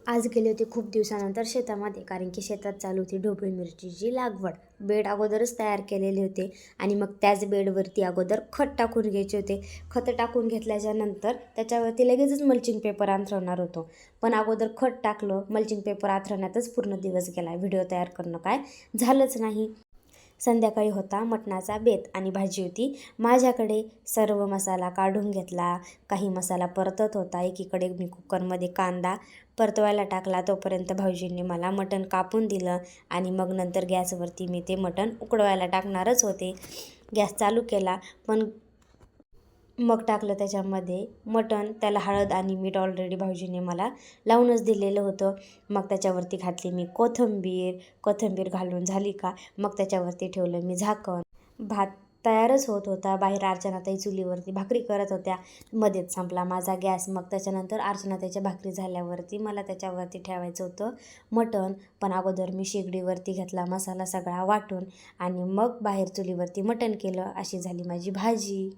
आज गेले होते खूप दिवसानंतर शेतामध्ये, कारण की शेतात चालू होती ढोबळी मिरचीची लागवड. बेड अगोदरच तयार केलेले होते आणि मग त्याच बेडवरती अगोदर खत टाकून घ्यायचे होते. खतं टाकून घेतल्याच्या नंतर त्याच्यावरती लगेचच मल्चिंग पेपर अंथरवणार होतो. पण अगोदर खत टाकलं, मल्चिंग पेपर अंथरण्यातच पूर्ण दिवस गेला. व्हिडिओ तयार करणं काय झालंच नाही. संध्याकाळी होता मटणाचा बेत आणि भाजी होती. माझ्याकडे सर्व मसाला काढून घेतला. काही मसाला परतत होता. एकीकडे मी कुकरमध्ये कांदा परतवायला टाकला. तोपर्यंत भाऊजींनी मला मटण कापून दिलं आणि मग नंतर गॅसवरती मी ते मटण उकडवायला टाकणारच होते. गॅस चालू केला, पण मग टाकलं त्याच्यामध्ये मटण. त्याला हळद आणि मीठ ऑलरेडी भाऊजीने मला लावूनच दिलेलं होतं. मग त्याच्यावरती घातली मी कोथिंबीर घालून झाली का मग त्याच्यावरती ठेवलं मी झाकण. भात तयारच होत होता. बाहेर अर्चनाताई चुलीवरती भाकरी करत होत्या. मध्येच संपला माझा गॅस. मग त्याच्यानंतर अर्चनाताईच्या भाकरी झाल्यावरती मला त्याच्यावरती ठेवायचं होतं मटण. पण अगोदर मी शेगडीवरती घेतला मसाला सगळा वाटून आणि मग बाहेर चुलीवरती मटण केलं. अशी झाली माझी भाजी.